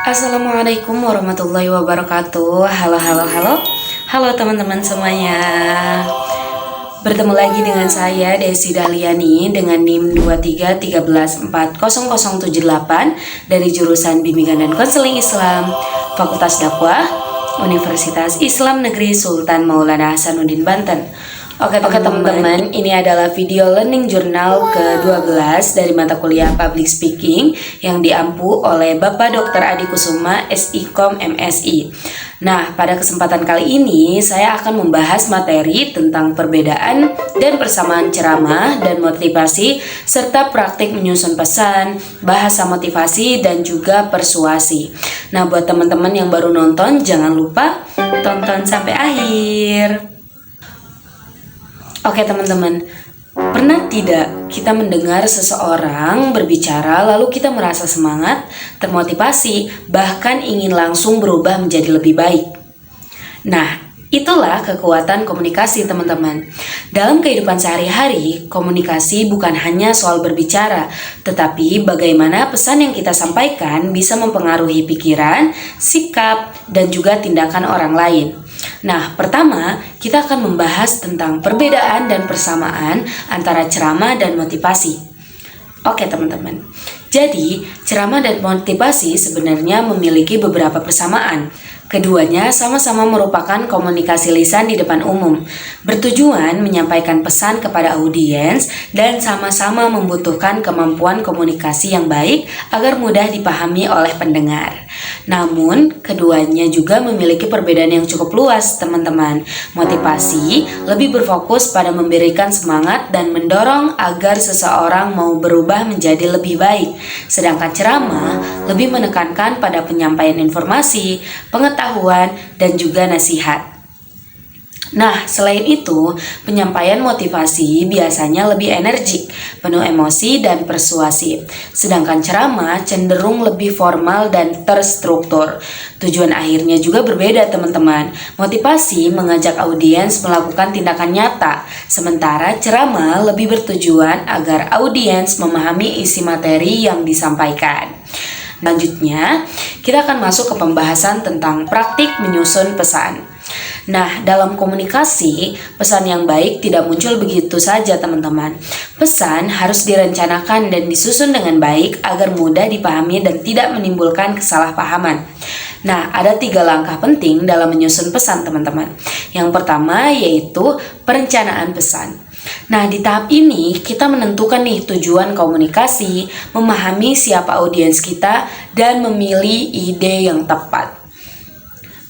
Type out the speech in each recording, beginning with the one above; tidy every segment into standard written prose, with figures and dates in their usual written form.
Assalamualaikum warahmatullahi wabarakatuh. Halo teman-teman semuanya. Bertemu lagi dengan saya Desi Dahliani dengan NIM 2313140078 dari jurusan Bimbingan dan Konseling Islam, Fakultas Dakwah, Universitas Islam Negeri Sultan Maulana Hasanuddin Banten. Oke teman-teman, ini adalah video learning journal ke-12 dari mata kuliah Public Speaking yang diampu oleh Bapak Dr. Adi Kusuma, SIKOM MSI. Nah, pada kesempatan kali ini saya akan membahas materi tentang perbedaan dan persamaan ceramah dan motivasi serta praktik menyusun pesan, bahasa motivasi dan juga persuasi. Nah, buat teman-teman yang baru nonton, jangan lupa tonton sampai akhir. Oke teman-teman, pernah tidak kita mendengar seseorang berbicara lalu kita merasa semangat, termotivasi, bahkan ingin langsung berubah menjadi lebih baik? Nah, itulah kekuatan komunikasi teman-teman. Dalam kehidupan sehari-hari, komunikasi bukan hanya soal berbicara, tetapi bagaimana pesan yang kita sampaikan bisa mempengaruhi pikiran, sikap, dan juga tindakan orang lain. Nah, pertama, kita akan membahas tentang perbedaan dan persamaan antara ceramah dan motivasi. Oke, teman-teman. Jadi, ceramah dan motivasi sebenarnya memiliki beberapa persamaan. Keduanya sama-sama merupakan komunikasi lisan di depan umum, bertujuan menyampaikan pesan kepada audiens dan sama-sama membutuhkan kemampuan komunikasi yang baik agar mudah dipahami oleh pendengar. Namun, keduanya juga memiliki perbedaan yang cukup luas, teman-teman. Motivasi lebih berfokus pada memberikan semangat dan mendorong agar seseorang mau berubah menjadi lebih baik. Sedangkan ceramah lebih menekankan pada penyampaian informasi, pengetahuan, dan juga nasihat. Nah, selain itu, penyampaian motivasi biasanya lebih energik, penuh emosi dan persuasif. Sedangkan ceramah cenderung lebih formal dan terstruktur. Tujuan akhirnya juga berbeda, teman-teman. Motivasi mengajak audiens melakukan tindakan nyata, sementara ceramah lebih bertujuan agar audiens memahami isi materi yang disampaikan. Selanjutnya, kita akan masuk ke pembahasan tentang praktik menyusun pesan. Nah, dalam komunikasi, pesan yang baik tidak muncul begitu saja, teman-teman. Pesan harus direncanakan dan disusun dengan baik agar mudah dipahami dan tidak menimbulkan kesalahpahaman. Nah, ada 3 langkah penting dalam menyusun pesan, teman-teman. Yang pertama yaitu perencanaan pesan. Nah, di tahap ini kita menentukan nih tujuan komunikasi, memahami siapa audiens kita, dan memilih ide yang tepat.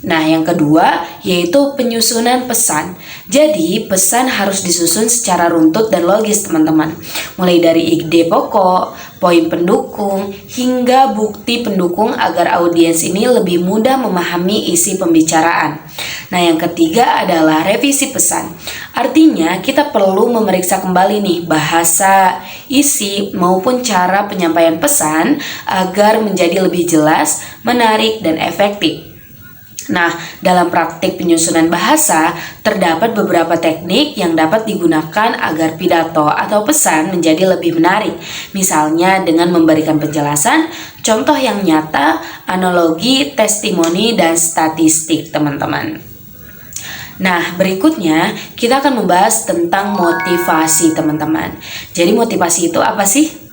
Nah, yang kedua yaitu penyusunan pesan. Jadi, pesan harus disusun secara runtut dan logis, teman-teman. Mulai dari ide pokok, poin pendukung, hingga bukti pendukung agar audiens ini lebih mudah memahami isi pembicaraan. Nah, yang ketiga adalah revisi pesan. Artinya, kita perlu memeriksa kembali nih bahasa, isi, maupun cara penyampaian pesan agar menjadi lebih jelas, menarik, dan efektif. Nah, dalam praktik penyusunan bahasa, terdapat beberapa teknik yang dapat digunakan agar pidato atau pesan menjadi lebih menarik. Misalnya dengan memberikan penjelasan, contoh yang nyata, analogi, testimoni, dan statistik, teman-teman. Nah, berikutnya kita akan membahas tentang motivasi, teman-teman. Jadi motivasi itu apa sih?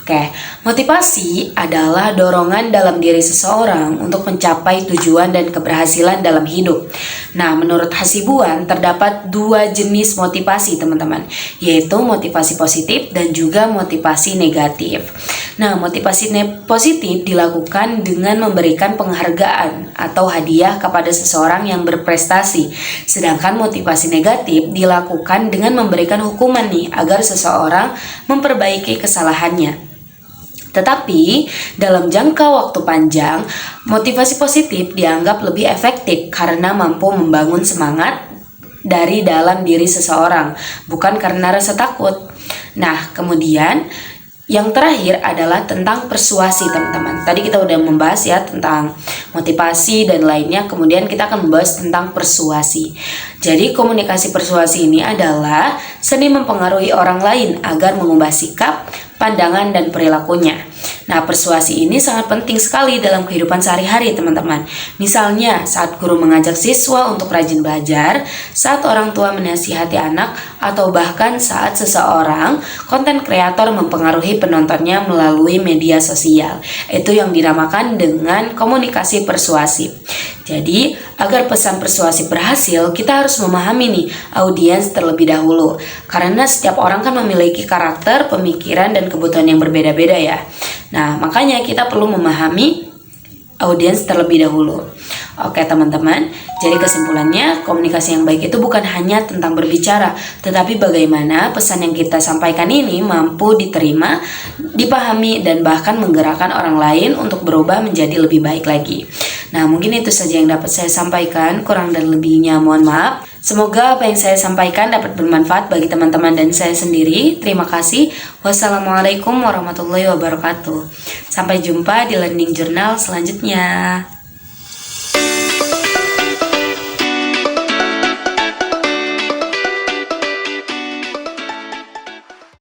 Oke, motivasi adalah dorongan dalam diri seseorang untuk mencapai tujuan dan keberhasilan dalam hidup. Nah, menurut Hasibuan terdapat 2 jenis motivasi, teman-teman, yaitu motivasi positif dan juga motivasi negatif. Nah, motivasi positif dilakukan dengan memberikan penghargaan atau hadiah kepada seseorang yang berprestasi. Sedangkan motivasi negatif dilakukan dengan memberikan hukuman nih agar seseorang memperbaiki kesalahannya. Tetapi, dalam jangka waktu panjang, motivasi positif dianggap lebih efektif karena mampu membangun semangat dari dalam diri seseorang, bukan karena rasa takut. Nah, kemudian yang terakhir adalah tentang persuasi, teman-teman. Tadi kita udah membahas ya tentang motivasi dan lainnya, kemudian kita akan membahas tentang persuasi. Jadi komunikasi persuasi ini adalah seni mempengaruhi orang lain agar mengubah sikap, pandangan, dan perilakunya. Nah, persuasi ini sangat penting sekali dalam kehidupan sehari-hari, teman-teman. Misalnya, saat guru mengajak siswa untuk rajin belajar, saat orang tua menasihati anak, atau bahkan saat seseorang konten kreator mempengaruhi penontonnya melalui media sosial. Itu yang dinamakan dengan komunikasi persuasif. Jadi, agar pesan persuasif berhasil, kita harus memahami nih audiens terlebih dahulu. Karena setiap orang kan memiliki karakter, pemikiran, dan kebutuhan yang berbeda-beda ya. Nah, makanya kita perlu memahami audiens terlebih dahulu. Oke teman-teman, jadi kesimpulannya komunikasi yang baik itu bukan hanya tentang berbicara, tetapi bagaimana pesan yang kita sampaikan ini mampu diterima, dipahami, dan bahkan menggerakkan orang lain untuk berubah menjadi lebih baik lagi. Nah, mungkin itu saja yang dapat saya sampaikan, kurang dan lebihnya mohon maaf. Semoga apa yang saya sampaikan dapat bermanfaat bagi teman-teman dan saya sendiri. Terima kasih. Wassalamualaikum warahmatullahi wabarakatuh. Sampai jumpa di Learning Journal selanjutnya.